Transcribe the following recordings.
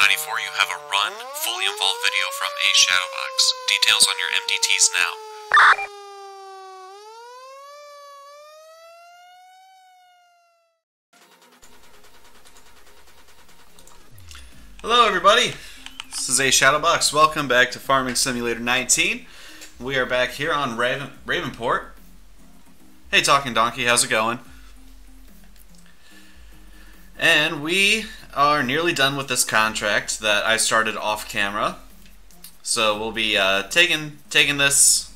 94, you have a run, fully involved video from a Shadowbox. Details on your MDTs now. Hello everybody, this is a Shadowbox. Welcome back to Farming Simulator 19. We are back here on Ravenport. Hey Talking Donkey, how's it going? And we are nearly done with this contract that I started off camera. So we'll be taking this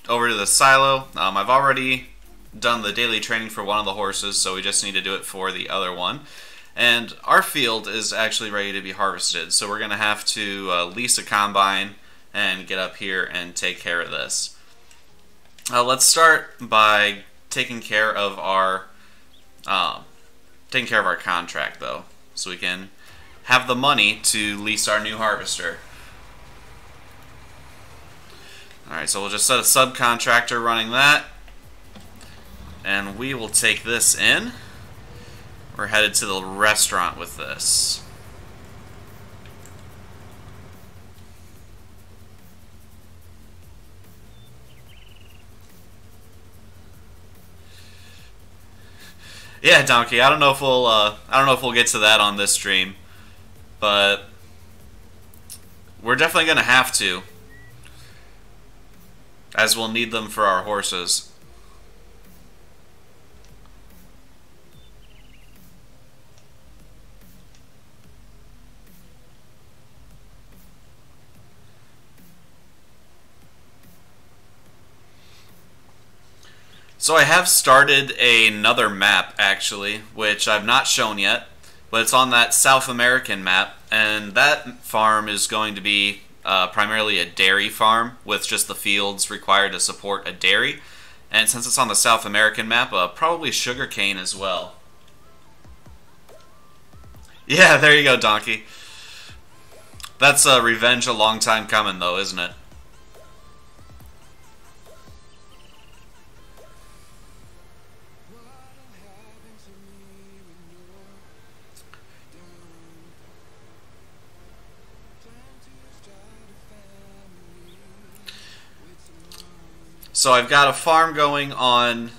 over to the silo. I've already done the daily training for one of the horses, so we just need to do it for the other one. And our field is actually ready to be harvested, so we're going to have to lease a combine and get up here and take care of this. Let's start by taking care of our contract, though, so we can have the money to lease our new harvester. Alright, so we'll just set a subcontractor running that, and we will take this in. We're headed to the restaurant with this. Yeah, Donkey. I don't know if we'll get to that on this stream, but we're definitely gonna have to, as we'll need them for our horses. So I have started another map, actually, which I've not shown yet, but it's on that South American map, and that farm is going to be primarily a dairy farm, with just the fields required to support a dairy. And since it's on the South American map, probably sugarcane as well. Yeah, there you go, Donkey. That's revenge a long time coming, though, isn't it? So I've got a farm going on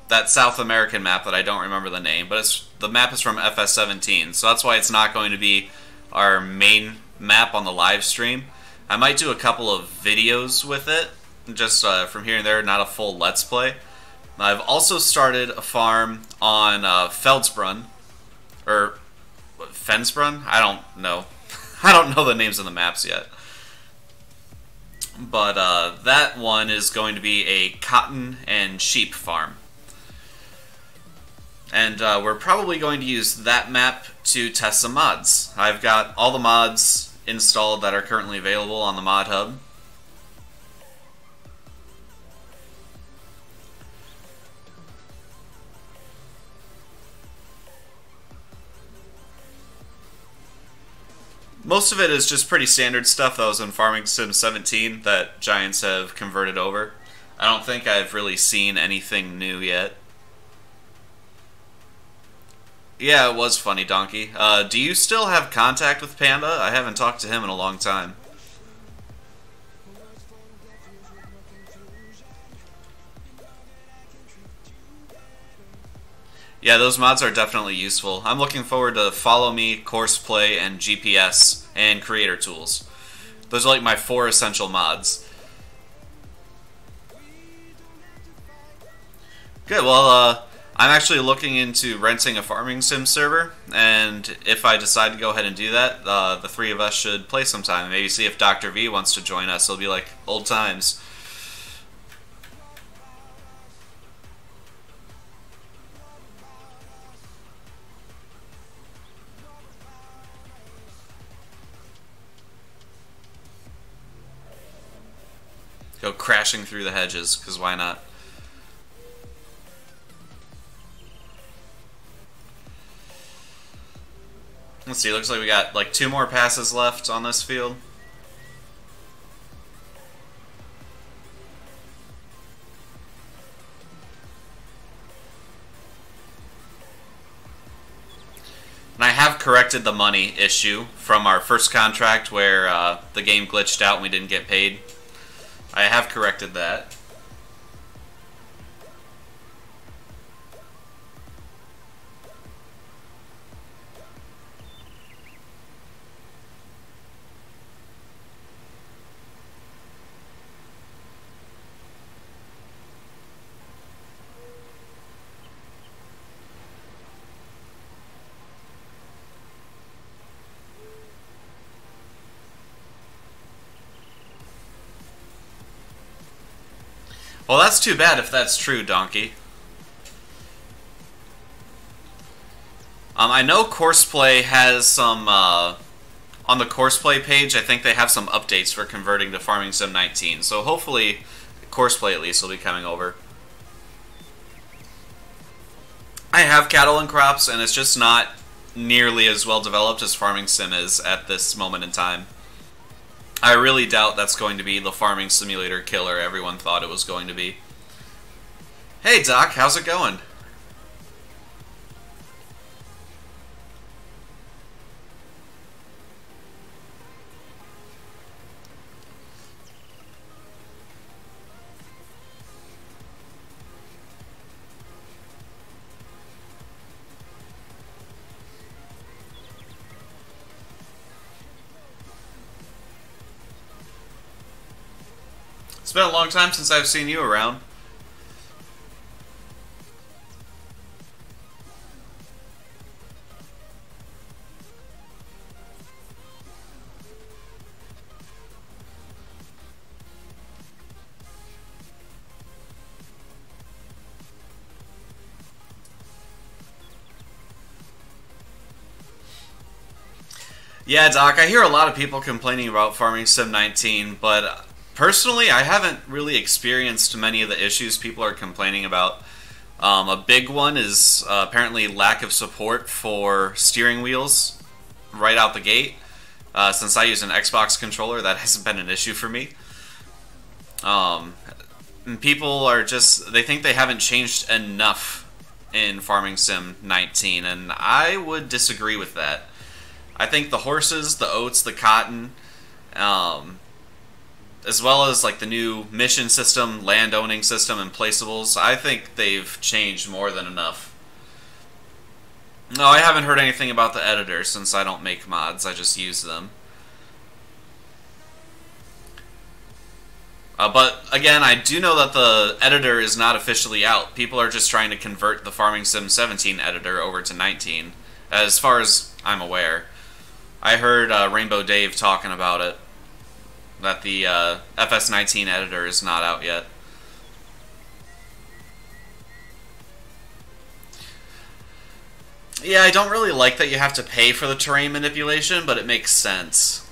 that South American map that I don't remember the name, but the map is from FS17, so that's why it's not going to be our main map on the live stream. I might do a couple of videos with it, just from here and there, not a full Let's Play. I've also started a farm on Feldsbrunn, or Fensbrunn? I don't know. I don't know the names of the maps yet. But that one is going to be a cotton and sheep farm. And we're probably going to use that map to test some mods. I've got all the mods installed that are currently available on the mod hub. Most of it is just pretty standard stuff that was in Farming Sim 17 that Giants have converted over. I don't think I've really seen anything new yet. Yeah, it was funny, Donkey. Do you still have contact with Panda? I haven't talked to him in a long time. Yeah, those mods are definitely useful. I'm looking forward to Follow Me, Course Play, and GPS, and Creator Tools. Those are like my 4 essential mods. Good, well, I'm actually looking into renting a Farming Sim server, and if I decide to go ahead and do that, the 3 of us should play sometime. Maybe see if Dr. V wants to join us. It'll be like old times. Go crashing through the hedges, because why not? Let's see, looks like we got like 2 more passes left on this field. I have corrected the money issue from our first contract where the game glitched out and we didn't get paid. I have corrected that. Well, that's too bad if that's true, Donkey. I know Courseplay has some, on the Courseplay page, I think they have some updates for converting to Farming Sim 19, so hopefully Courseplay at least will be coming over. I have cattle and crops, and it's just not nearly as well developed as Farming Sim is at this moment in time. I really doubt that's going to be the farming simulator killer everyone thought it was going to be. Hey Doc, how's it going? It's been a long time since I've seen you around. Yeah, Doc, I hear a lot of people complaining about Farming Sim 19, but personally, I haven't really experienced many of the issues people are complaining about. A big one is apparently lack of support for steering wheels right out the gate. Since I use an Xbox controller, that hasn't been an issue for me. And people are just, they think they haven't changed enough in Farming Sim 19, and I would disagree with that. I think the horses, the oats, the cotton, as well as like the new mission system, land owning system, and placeables, I think they've changed more than enough. No, I haven't heard anything about the editor since I don't make mods, I just use them. But again, I do know that the editor is not officially out. People are just trying to convert the Farming Sim 17 editor over to 19, as far as I'm aware. I heard Rainbow Dave talking about it, that the FS19 editor is not out yet. Yeah, I don't really like that you have to pay for the terrain manipulation, but it makes sense.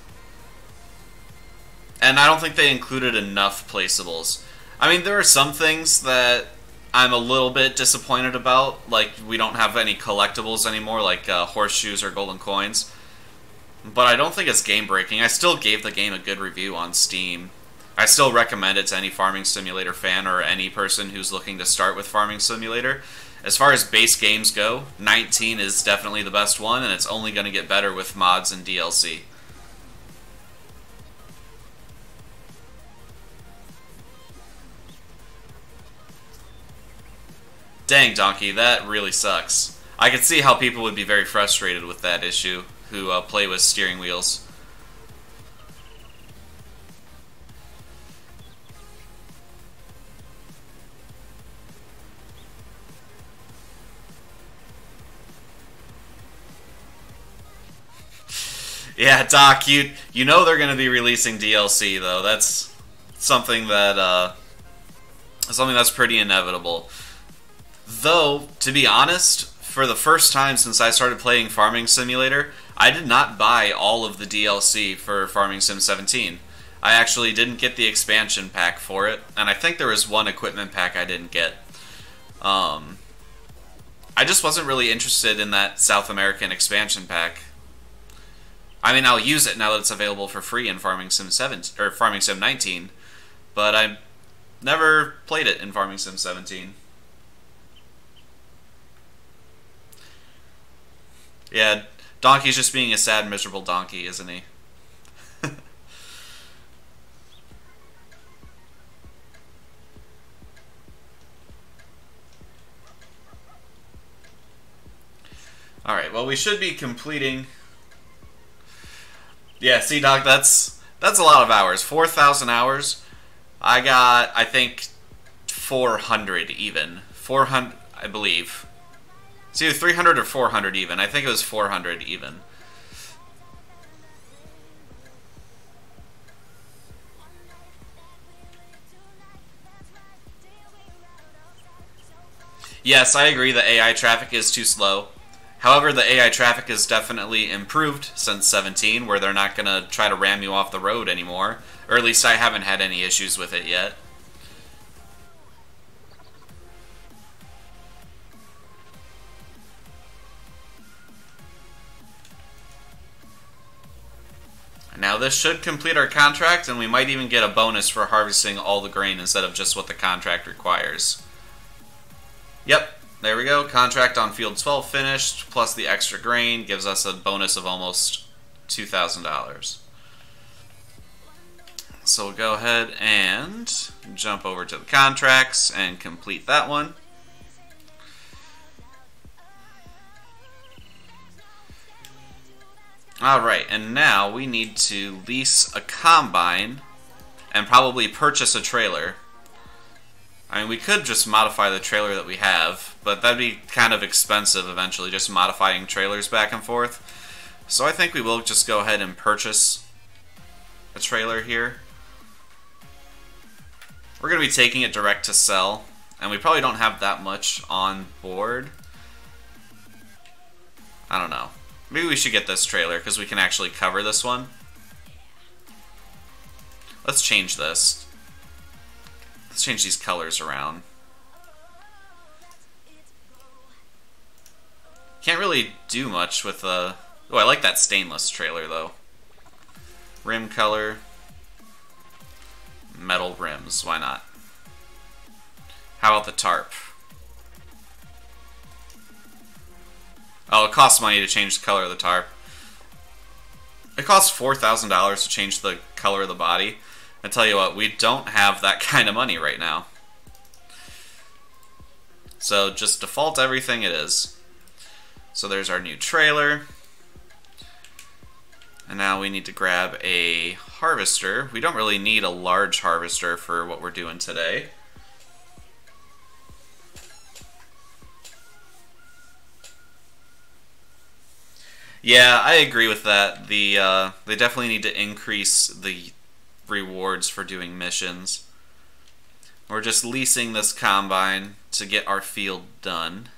And I don't think they included enough placeables. I mean, there are some things that I'm a little bit disappointed about, like we don't have any collectibles anymore, like horseshoes or golden coins. But I don't think it's game-breaking. I still gave the game a good review on Steam. I still recommend it to any Farming Simulator fan or any person who's looking to start with Farming Simulator. As far as base games go, 19 is definitely the best one, and it's only going to get better with mods and DLC. Dang, Donkey, that really sucks. I could see how people would be very frustrated with that issue, who play with steering wheels. Yeah, Doc, you know they're going to be releasing DLC though. That's something that that's pretty inevitable. Though, to be honest, for the first time since I started playing Farming Simulator, I did not buy all of the DLC for Farming Sim 17. I actually didn't get the expansion pack for it, and I think there was one equipment pack I didn't get. I just wasn't really interested in that South American expansion pack. I mean, I'll use it now that it's available for free in Farming Sim 7 or Farming Sim 19, but I never played it in Farming Sim 17. Yeah, Donkey's just being a sad, miserable donkey, isn't he? Alright, well, we should be completing... Yeah, see, Doc, that's a lot of hours. 4,000 hours. I got, I think, 400 even. 400, I believe. It's either 300 or 400 even. I think it was 400 even. Yes, I agree the AI traffic is too slow. However, the AI traffic is definitely improved since 17, where they're not going to try to ram you off the road anymore. Or at least I haven't had any issues with it yet. Now this should complete our contract, and we might even get a bonus for harvesting all the grain instead of just what the contract requires. Yep, there we go. Contract on field 12 finished, plus the extra grain gives us a bonus of almost $2,000. So we'll go ahead and jump over to the contracts and complete that one. Alright, and now we need to lease a combine and probably purchase a trailer. I mean, we could just modify the trailer that we have, but that'd be kind of expensive eventually, just modifying trailers back and forth. So I think we will just go ahead and purchase a trailer here. We're going to be taking it direct to sell, and we probably don't have that much on board. I don't know. Maybe we should get this trailer, because we can actually cover this one. Let's change this. Let's change these colors around. Can't really do much with the... Oh, I like that stainless trailer, though. Rim color. Metal rims, why not? How about the tarp? Oh, it costs money to change the color of the tarp. It costs $4,000 to change the color of the body. I tell you what, we don't have that kind of money right now. So just default everything it is. So there's our new trailer. And now we need to grab a harvester. We don't really need a large harvester for what we're doing today. Yeah, I agree with that. They definitely need to increase the rewards for doing missions. We're just leasing this combine to get our field done.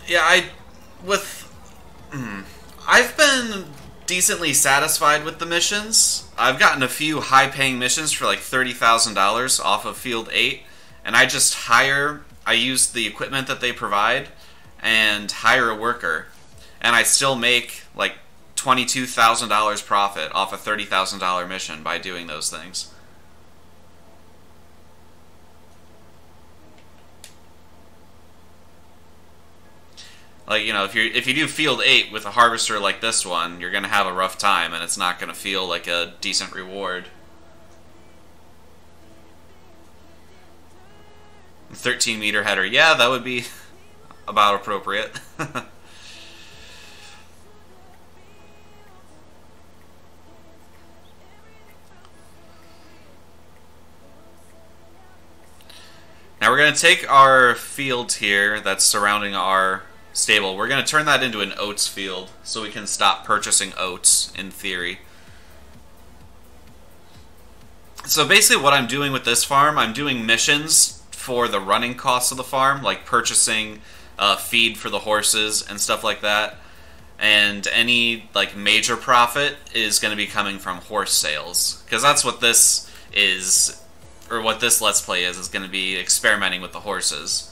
Yeah, I've been decently satisfied with the missions. I've gotten a few high-paying missions for like $30,000 off of Field 8, and I use the equipment that they provide and hire a worker, and I still make like $22,000 profit off a $30,000 mission by doing those things. Like, you know, if you do Field 8 with a harvester like this one, you're going to have a rough time, and it's not going to feel like a decent reward. 13-meter header. Yeah, that would be about appropriate. Now we're going to take our field here that's surrounding our stable. We're going to turn that into an oats field so we can stop purchasing oats, in theory. So basically what I'm doing with this farm, I'm doing missions for the running costs of the farm, like purchasing feed for the horses and stuff like that. And any like major profit is going to be coming from horse sales, because that's what this is, or what this Let's Play is going to be experimenting with the horses.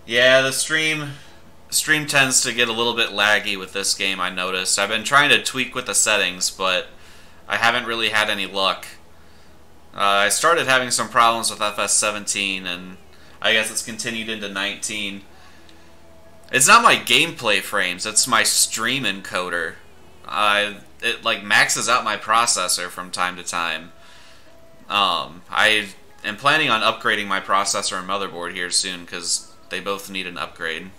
Yeah, the stream tends to get a little bit laggy with this game, I noticed. I've been trying to tweak with the settings, but I haven't really had any luck. I started having some problems with FS17, and I guess it's continued into 19. It's not my gameplay frames, it's my stream encoder. It like maxes out my processor from time to time. I am planning on upgrading my processor and motherboard here soon because they both need an upgrade.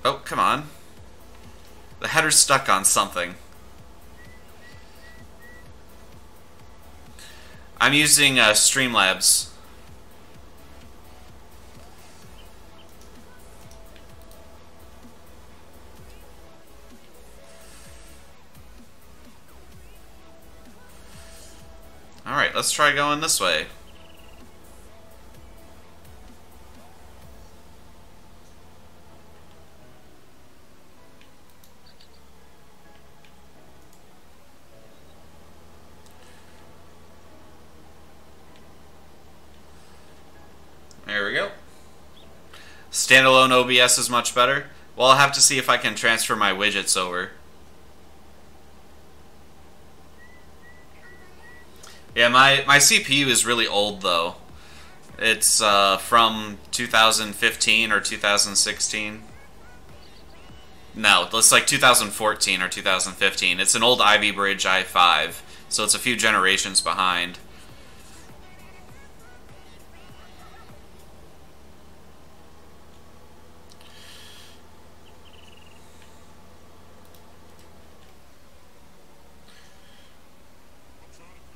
Oh, come on. The header's stuck on something. I'm using Streamlabs. Alright, let's try going this way. There we go. Standalone OBS is much better. Well, I'll have to see if I can transfer my widgets over. Yeah, my CPU is really old, though. It's from 2015 or 2016. No, it's like 2014 or 2015. It's an old Ivy Bridge i5, so it's a few generations behind.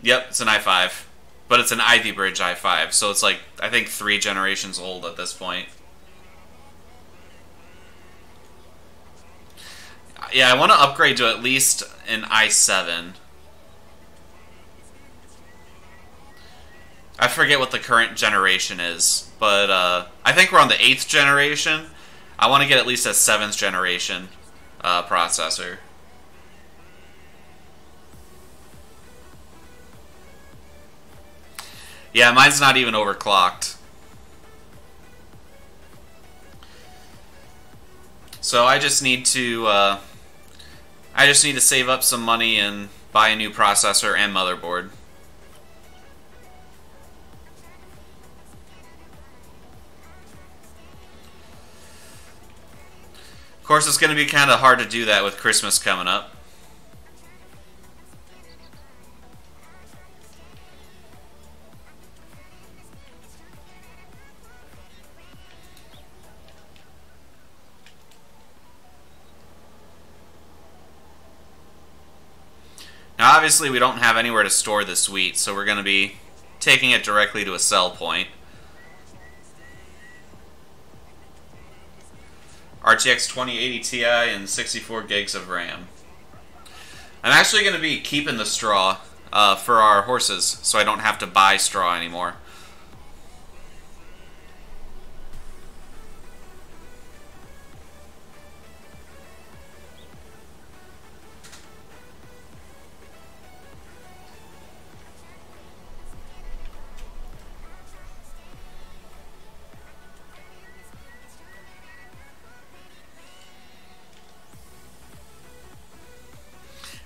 Yep, it's an i5. But it's an Ivy Bridge i5, so it's like, I think 3 generations old at this point. Yeah, I want to upgrade to at least an i7. I forget what the current generation is, but I think we're on the 8th generation. I want to get at least a 7th generation processor. Yeah, mine's not even overclocked. So I just need to save up some money and buy a new processor and motherboard. Of course, it's going to be kind of hard to do that with Christmas coming up. Now, obviously, we don't have anywhere to store this wheat, so we're going to be taking it directly to a sell point. RTX 2080 Ti and 64 gigs of RAM. I'm actually going to be keeping the straw for our horses, so I don't have to buy straw anymore.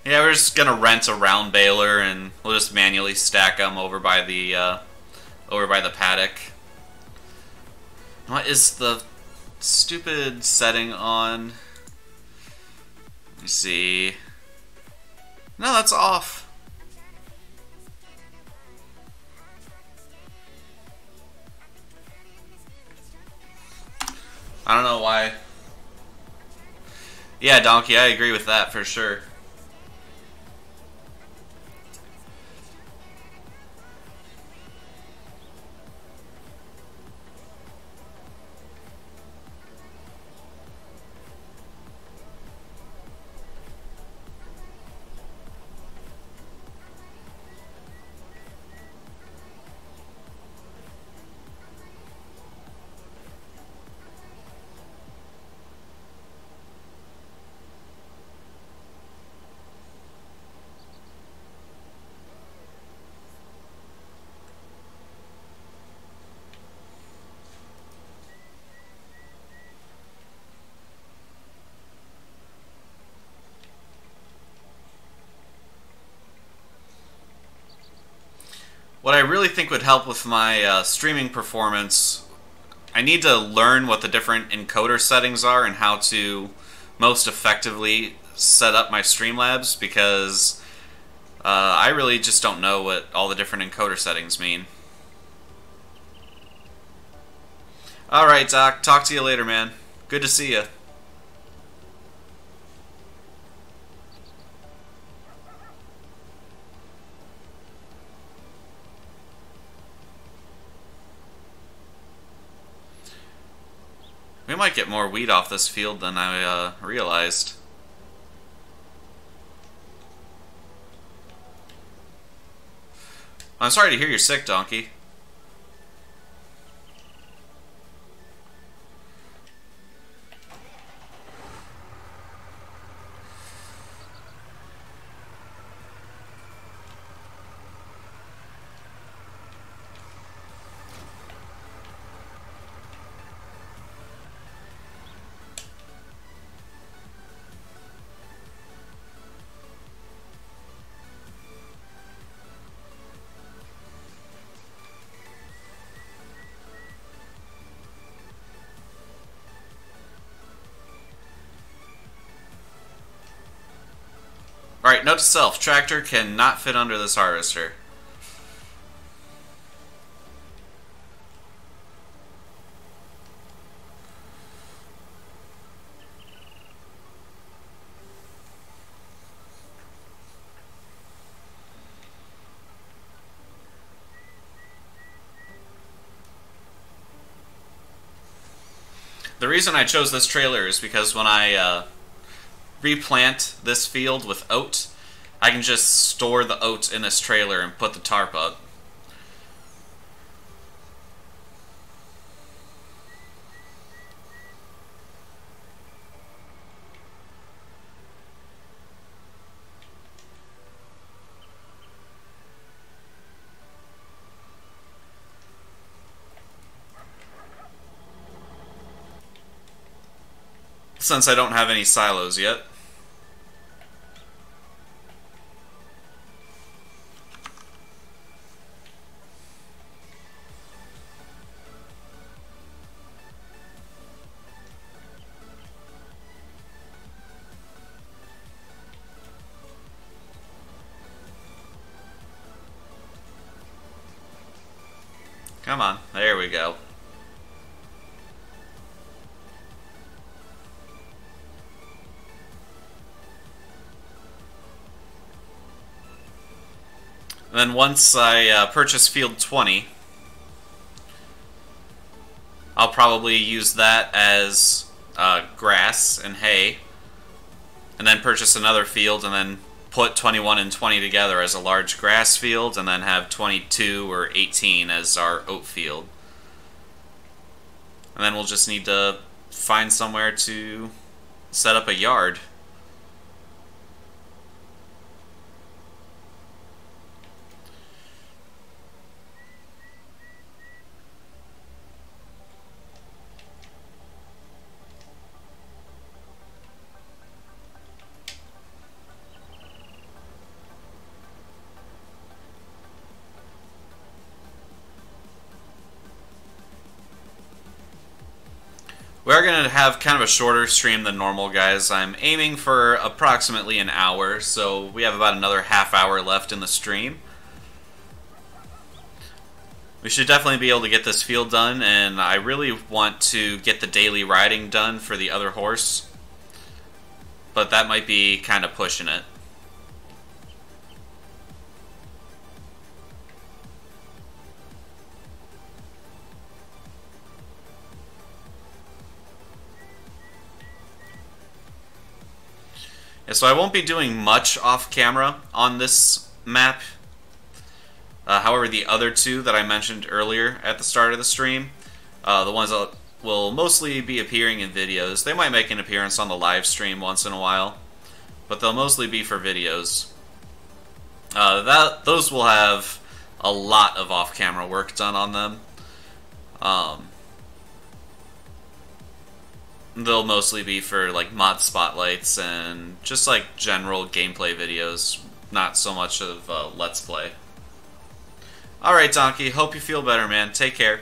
Yeah, we're just gonna rent a round baler, and we'll just manually stack them over by the paddock. What is the stupid setting on? Let me see. No, that's off. I don't know why. Yeah, Donkey, I agree with that for sure. what I really think would help with my streaming performance, I need to learn what the different encoder settings are and how to most effectively set up my Streamlabs, because I really just don't know what all the different encoder settings mean. Alright, Doc. Talk to you later, man. Good to see you. We might get more wheat off this field than I realized. I'm sorry to hear you're sick, Donkey. Alright, note to self, tractor cannot fit under this harvester. The reason I chose this trailer is because when I replant this field with oat, I can just store the oat in this trailer and put the tarp up. Since I don't have any silos yet. Come on, there we go. And then once I purchase field 20, I'll probably use that as grass and hay, and then purchase another field and then put 21 and 20 together as a large grass field, and then have 22 or 18 as our oat field. And then we'll just need to find somewhere to set up a yard. We're going to have kind of a shorter stream than normal, guys. I'm aiming for approximately an hour, so we have about another half hour left in the stream. We should definitely be able to get this field done, and I really want to get the daily riding done for the other horse, but that might be kind of pushing it. Yeah, so I won't be doing much off camera on this map. However, the other two that I mentioned earlier at the start of the stream, the ones that will mostly be appearing in videos. They might make an appearance on the live stream once in a while, but they'll mostly be for videos. Those will have a lot of off-camera work done on them. They'll mostly be for like mod spotlights and just like general gameplay videos, not so much of Let's Play. Alright, Donkey. Hope you feel better, man. Take care.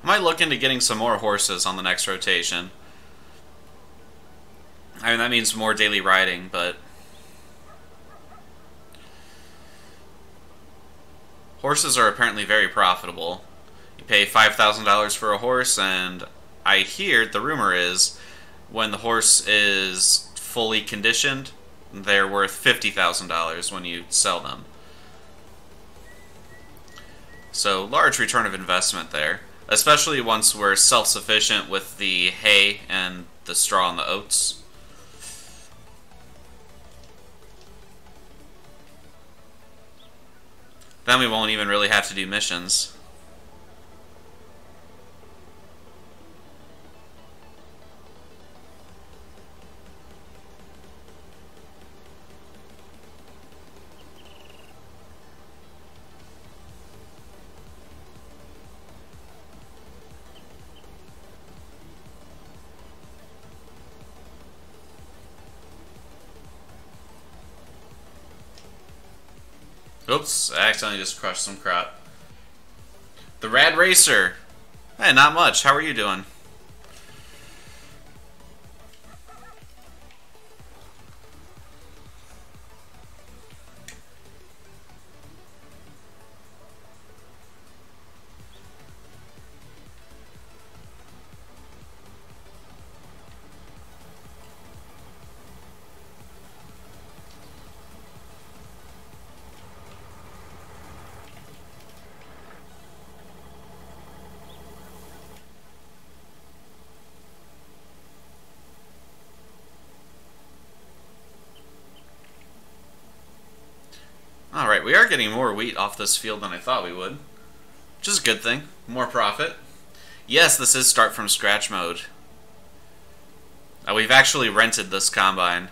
I might look into getting some more horses on the next rotation. I mean, that means more daily riding, but... horses are apparently very profitable. You pay $5,000 for a horse, and I hear, the rumor is, when the horse is fully conditioned, they're worth $50,000 when you sell them. So, large return of investment there. Especially once we're self-sufficient with the hay and the straw and the oats. Then we won't even really have to do missions. Oops, I accidentally just crushed some crop. The Rad Racer. Hey, not much. How are you doing? Alright, we are getting more wheat off this field than I thought we would. Which is a good thing. More profit. Yes, this is start from scratch mode. We've actually rented this combine.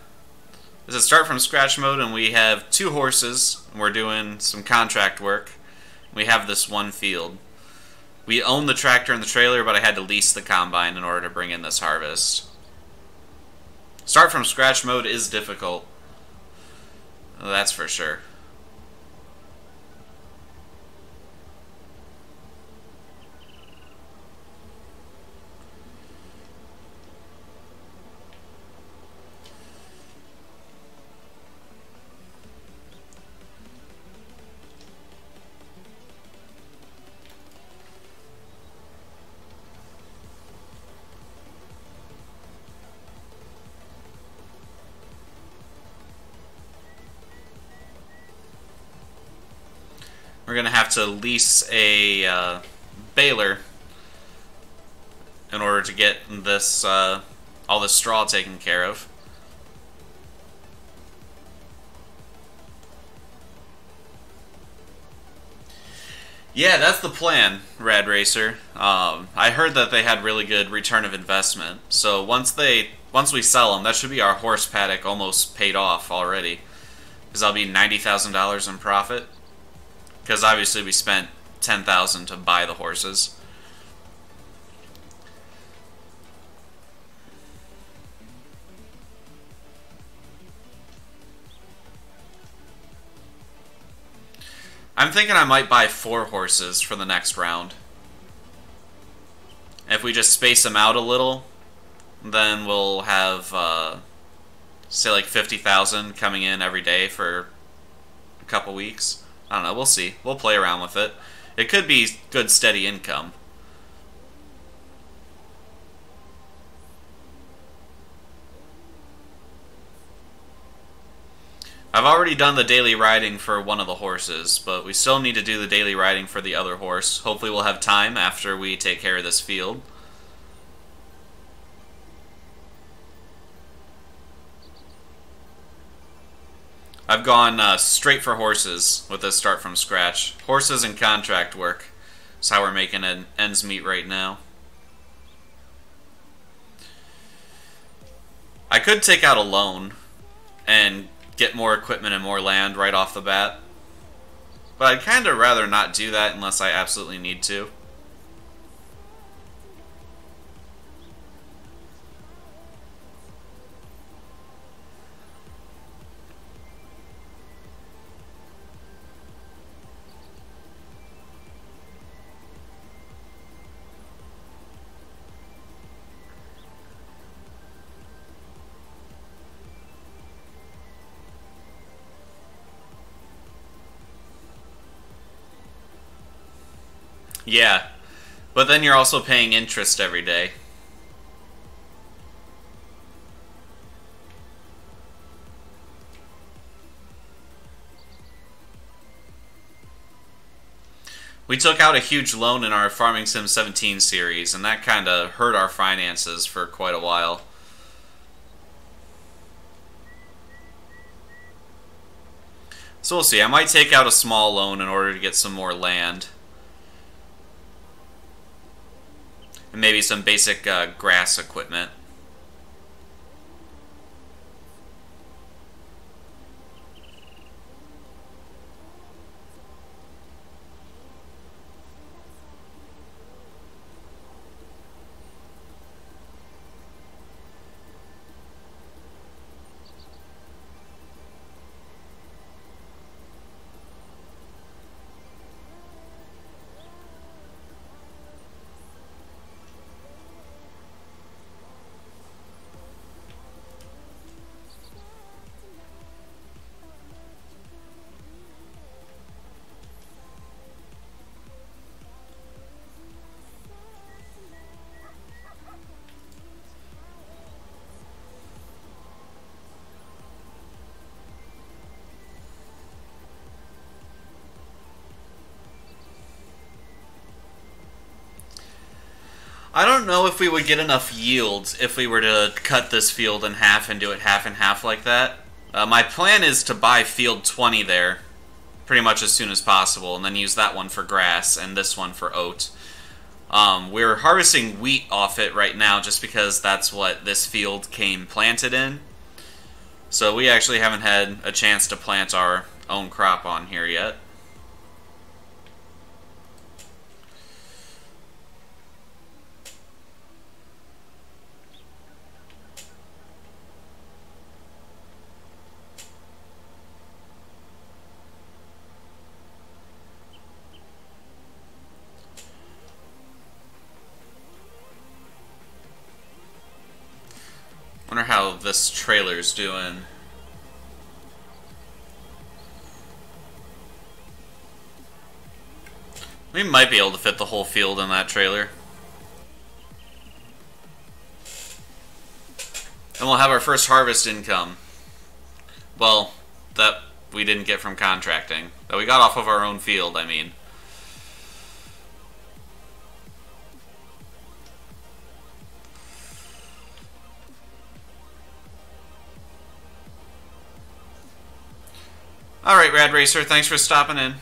This is start from scratch mode, and we have 2 horses, and we're doing some contract work. We have this one field. We own the tractor and the trailer, but I had to lease the combine in order to bring in this harvest. Start from scratch mode is difficult. That's for sure. We're going to have to lease a baler in order to get this all this straw taken care of. Yeah, that's the plan, Rad Racer. I heard that they had really good return of investment. So once they once we sell them, that should be our horse paddock almost paid off already. Because that'll be $90,000 in profit. Because obviously we spent $10,000 to buy the horses. I'm thinking I might buy 4 horses for the next round. If we just space them out a little, then we'll have, say like 50,000 coming in every day for a couple weeks. I don't know, we'll see. We'll play around with it. It could be good steady income. I've already done the daily riding for one of the horses, but we still need to do the daily riding for the other horse. Hopefully we'll have time after we take care of this field. I've gone straight for horses with this start from scratch. Horses and contract work is how we're making ends meet right now. I could take out a loan and get more equipment and more land right off the bat, but I'd kind of rather not do that unless I absolutely need to. Yeah, but then you're also paying interest every day. We took out a huge loan in our Farming Sim 17 series, and that kind of hurt our finances for quite a while. So we'll see. I might take out a small loan in order to get some more land. And maybe some basic grass equipment. I don't know if we would get enough yields if we were to cut this field in half and do it half and half like that. My plan is to buy field 20 there pretty much as soon as possible, and then use that one for grass and this one for oat. We're harvesting wheat off it right now just because that's what this field came planted in. So we actually haven't had a chance to plant our own crop on here yet. Wonder how this trailer's doing. We might be able to fit the whole field in that trailer. And we'll have our first harvest income. Well, that we didn't get from contracting. That we got off of our own field, I mean. Alright, Rad Racer, thanks for stopping in.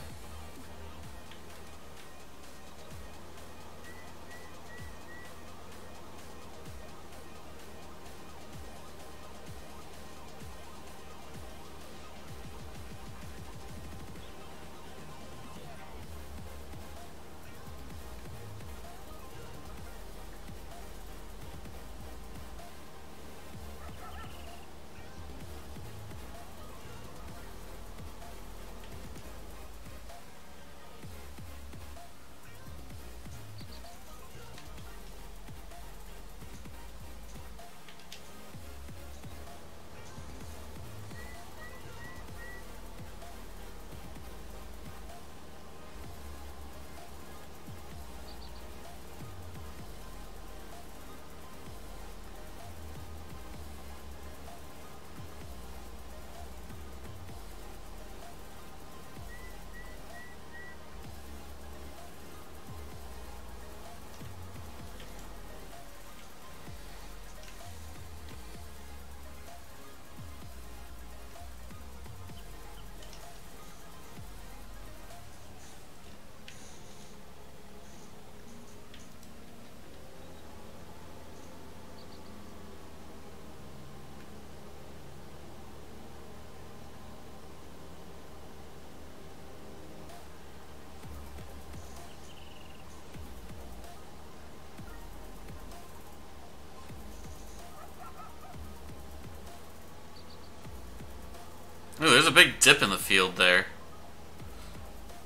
a big dip in the field there.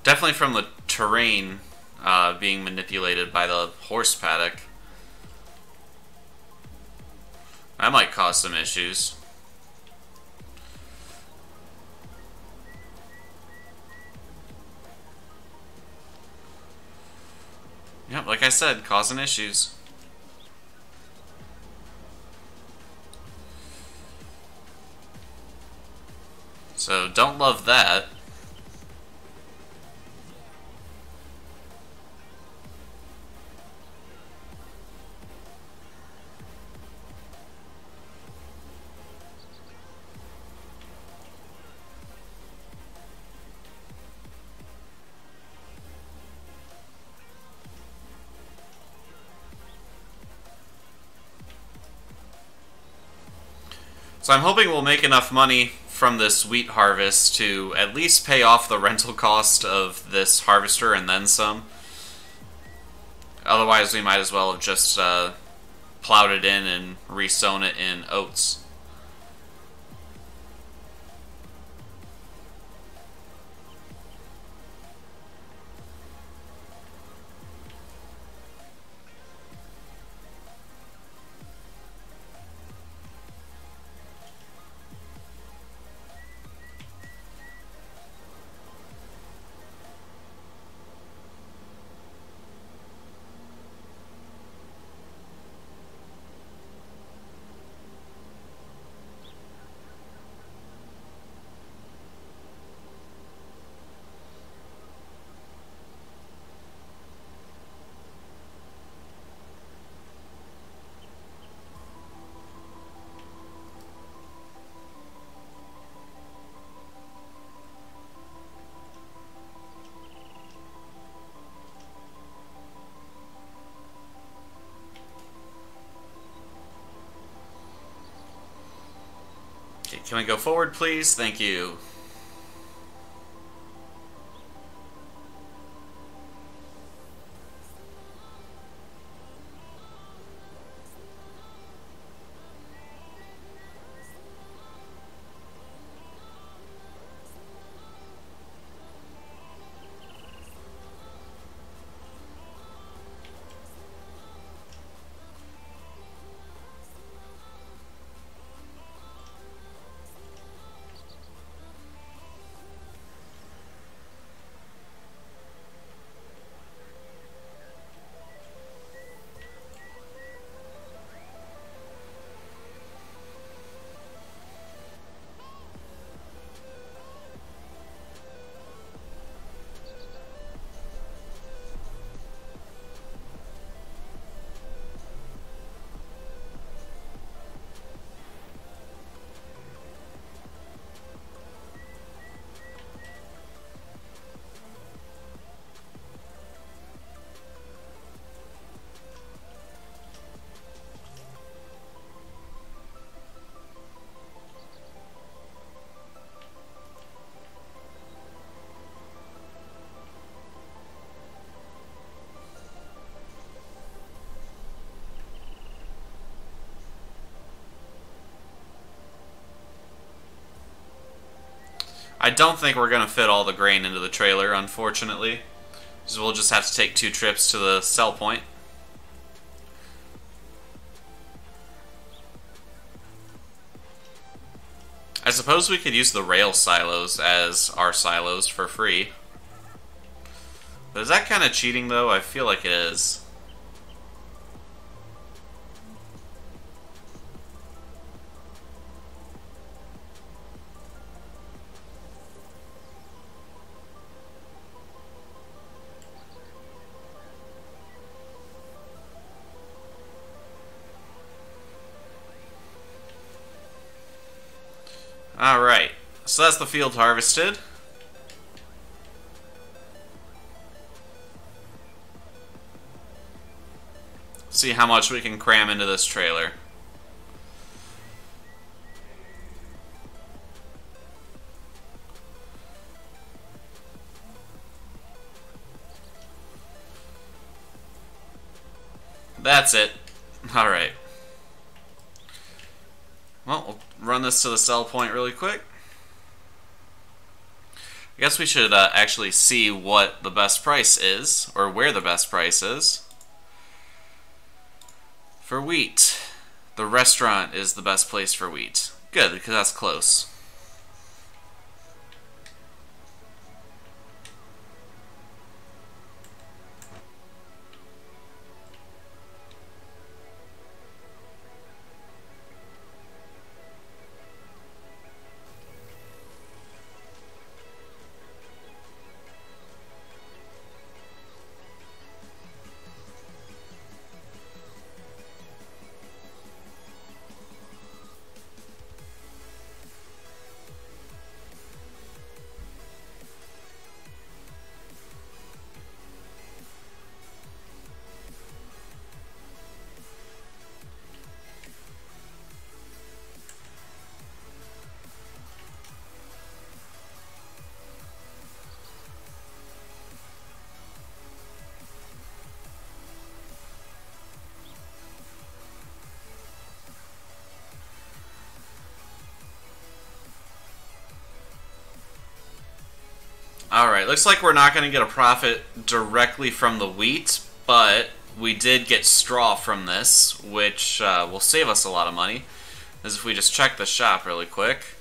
Definitely from the terrain being manipulated by the horse paddock. That might cause some issues. Yep, like I said, causing issues. So don't love that. So I'm hoping we'll make enough money from this wheat harvest to at least pay off the rental cost of this harvester and then some. Otherwise, we might as well have just plowed it in and re-sown it in oats. Okay, can we go forward, please? Thank you. I don't think we're going to fit all the grain into the trailer, unfortunately. So we'll just have to take 2 trips to the sell point. I suppose we could use the rail silos as our silos for free. But is that kind of cheating, though? I feel like it is. Alright, so that's the field harvested. See how much we can cram into this trailer. That's it. Alright. Well, we'll run this to the sell point really quick. I guess we should actually see what the best price is, or where the best price is. For wheat, the restaurant is the best place for wheat. Good, because that's close. Alright, looks like we're not going to get a profit directly from the wheat, but we did get straw from this, which will save us a lot of money. As if we just check the shop really quick.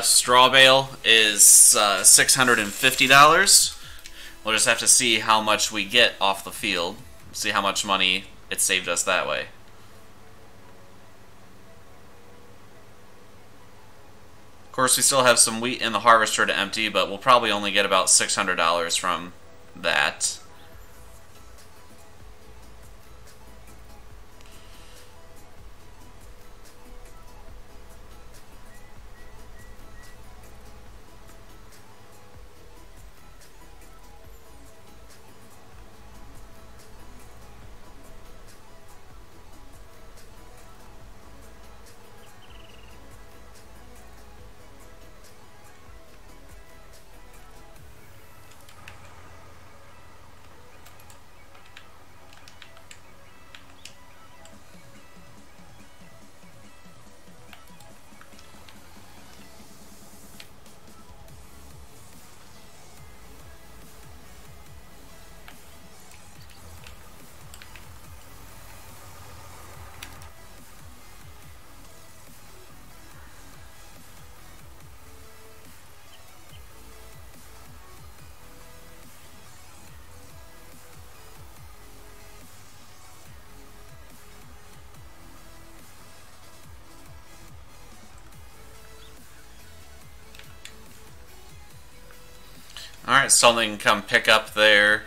Straw bale is $650. We'll just have to see how much we get off the field. See how much money it saved us that way. Of course, we still have some wheat in the harvester to empty, but we'll probably only get about $600 from that. Alright, something can come pick up their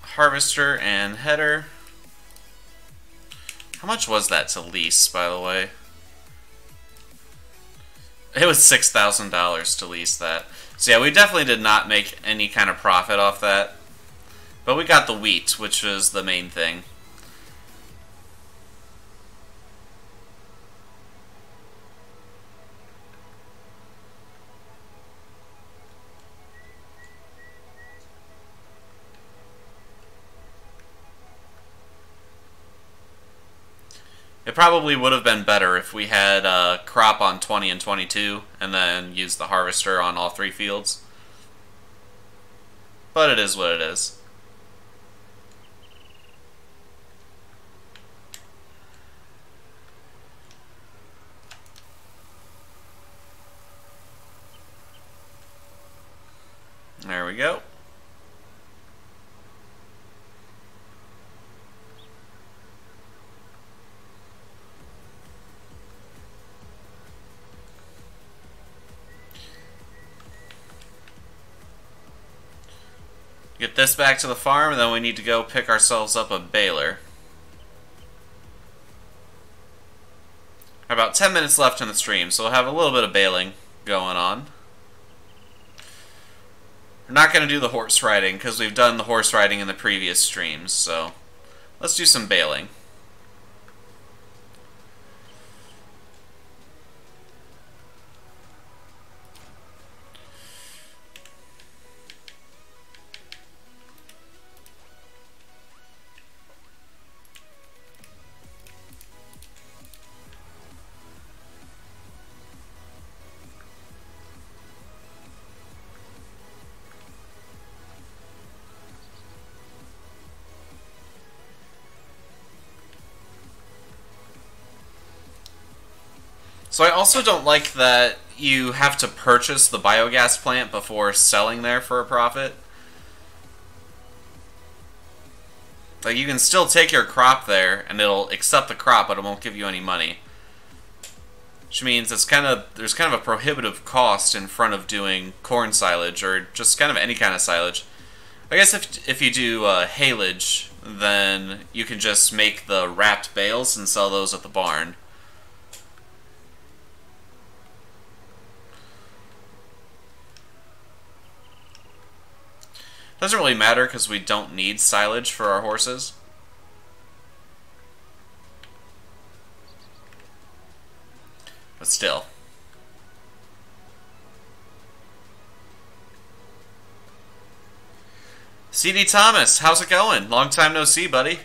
harvester and header. How much was that to lease, by the way? It was $6,000 to lease that. So yeah, we definitely did not make any kind of profit off that. But we got the wheat, which was the main thing. It probably would have been better if we had a crop on 20 and 22 and then used the harvester on all 3 fields. But it is what it is. There we go. Get this back to the farm, and then we need to go pick ourselves up a baler. About 10 minutes left in the stream, so we'll have a little bit of baling going on. We're not going to do the horse riding, because we've done the horse riding in the previous streams, so let's do some baling. So I also don't like that you have to purchase the biogas plant before selling there for a profit. Like, you can still take your crop there, and it'll accept the crop, but it won't give you any money. Which means there's kind of a prohibitive cost in front of doing corn silage, or just kind of any kind of silage. I guess if you do haylage, then you can just make the wrapped bales and sell those at the barn. Doesn't really matter because we don't need silage for our horses. But still. CD Thomas, how's it going? Long time no see, buddy.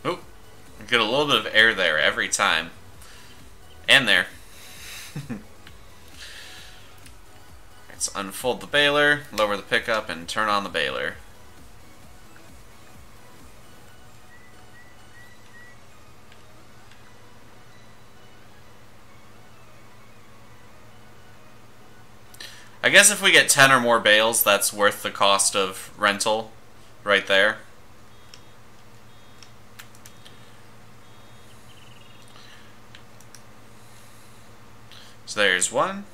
Oh, get a little bit of air there every time. And there. Let's unfold the baler, lower the pickup, and turn on the baler. I guess if we get 10 or more bales, that's worth the cost of rental right there. So there's one.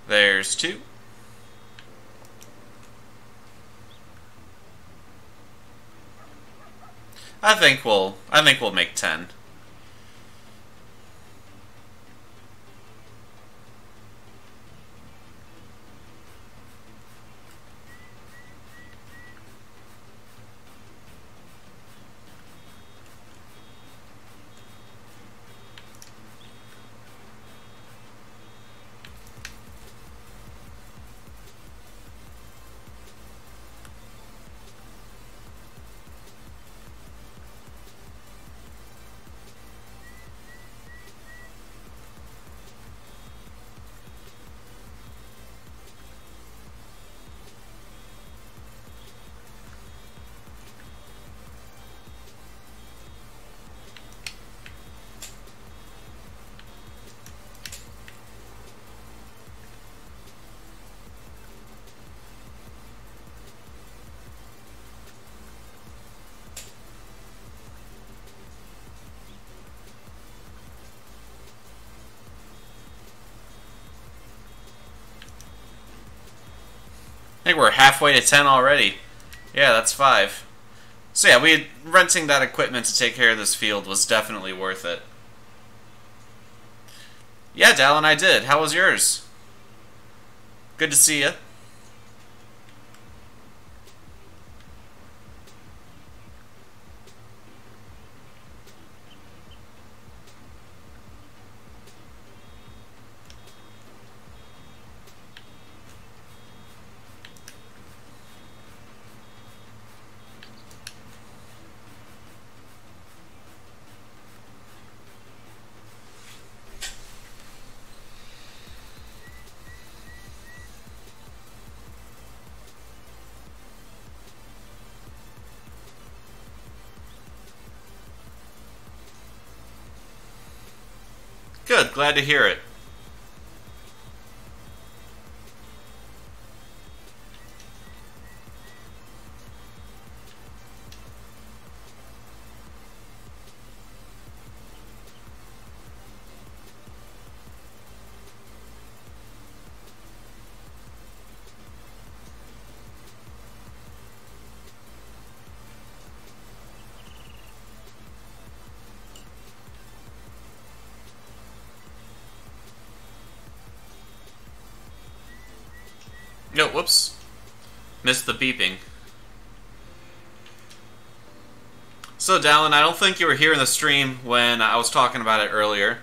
There's two. I think we'll make 10. I think we're halfway to 10 already. Yeah, that's 5. So yeah, renting that equipment to take care of this field was definitely worth it. Yeah, Dallin, I did. How was yours? Good to see you. Good, glad to hear it. No, whoops. Missed the beeping. So, Dallin, I don't think you were here in the stream when I was talking about it earlier.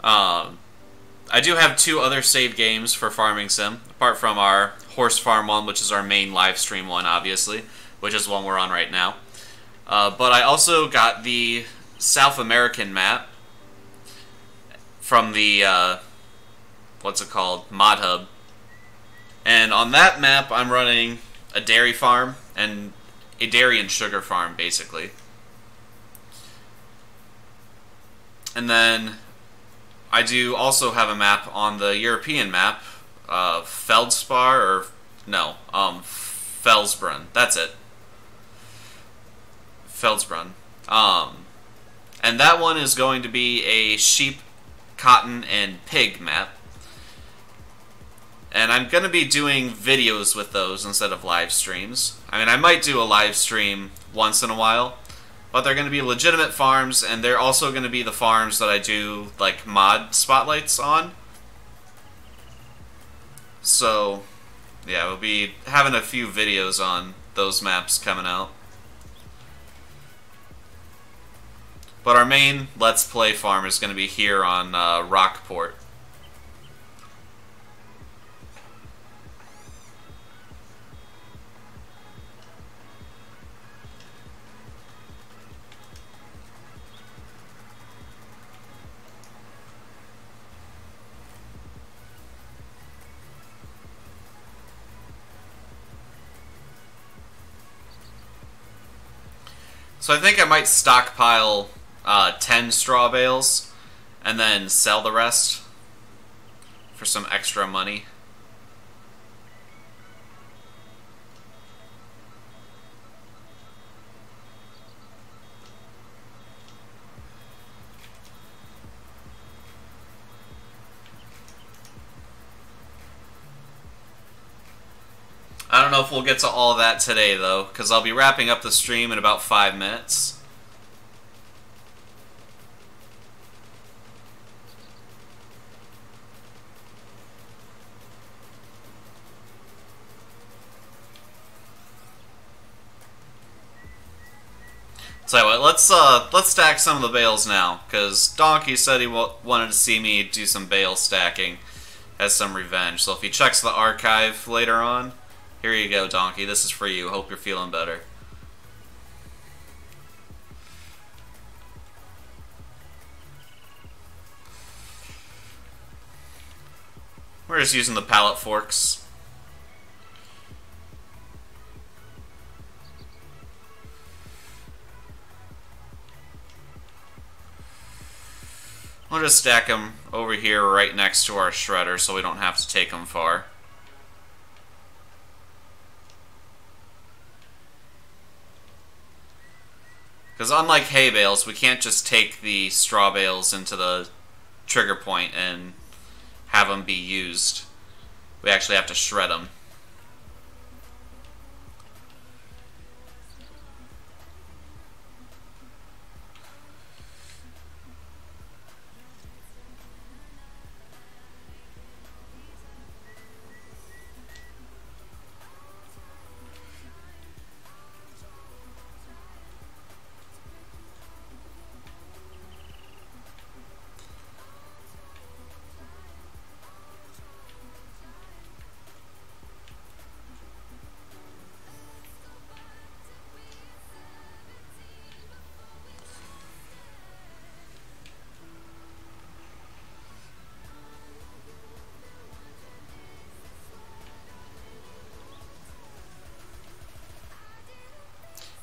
I do have 2 other saved games for Farming Sim, apart from our Horse Farm one, which is our main live stream one, obviously, which is one we're on right now. But I also got the South American map from the, what's it called, Mod Hub. And on that map, I'm running a dairy farm, and a dairy and sugar farm, basically. And then I do also have a map on the European map, Feldspar, or no, Felsbrunn. That's it. Felsbrunn. And that one is going to be a sheep, cotton, and pig map. And I'm going to be doing videos with those instead of live streams. I mean, I might do a live stream once in a while, but they're going to be legitimate farms, and they're also going to be the farms that I do, like, mod spotlights on. So, yeah, we'll be having a few videos on those maps coming out. But our main Let's Play farm is going to be here on Rockport. So I think I might stockpile 10 straw bales and then sell the rest for some extra money. I don't know if we'll get to all of that today, though, because I'll be wrapping up the stream in about 5 minutes. So anyway, let's stack some of the bales now, because Donkey said he wanted to see me do some bale stacking as some revenge. So if he checks the archive later on, here you go, Donkey. This is for you. Hope you're feeling better. We're just using the pallet forks. We'll just stack them over here right next to our shredder so we don't have to take them far. Because unlike hay bales, we can't just take the straw bales into the trigger point and have them be used. We actually have to shred them.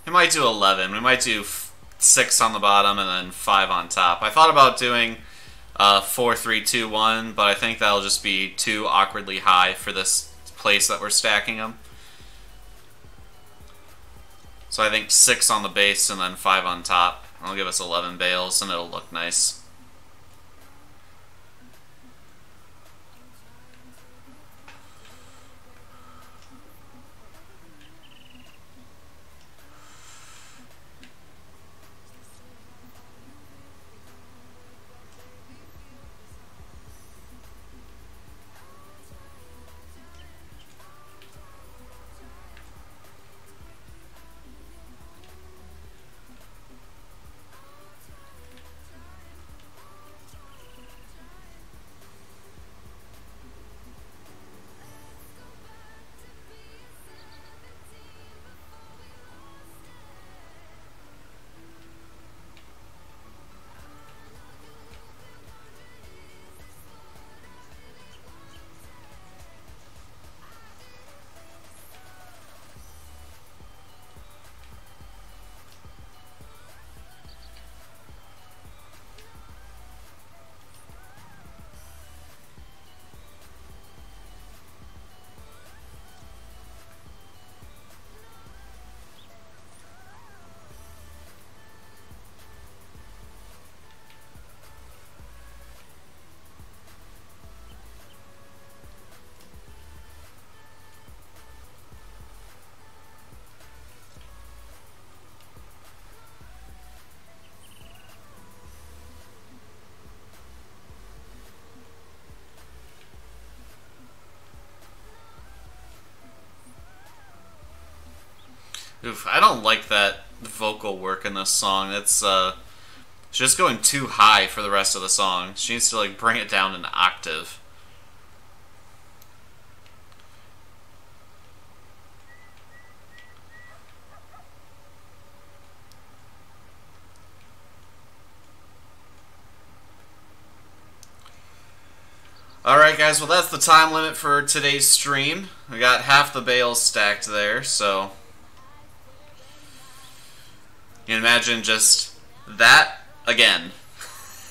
We might do 11. We might do 6 on the bottom and then 5 on top. I thought about doing 4, 3, 2, 1, but I think that'll just be too awkwardly high for this place that we're stacking them. So I think 6 on the base and then 5 on top. That'll give us 11 bales and it'll look nice. Oof, I don't like that vocal work in this song. It's just going too high for the rest of the song. She needs to like bring it down an octave. Alright guys, well that's the time limit for today's stream. I got half the bales stacked there, so you can imagine just that again.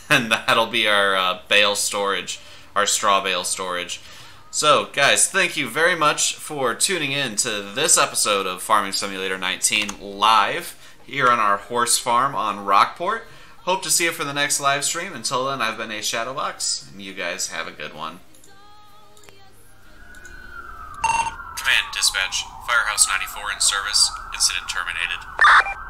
And that'll be our bale storage, our straw bale storage. So guys, thank you very much for tuning in to this episode of Farming Simulator 19 live here on our horse farm on Rockport. Hope to see you for the next live stream. Until then, I've been a Shadowbox, and you guys have a good one. Command, dispatch. Firehouse 94 in service. Incident terminated.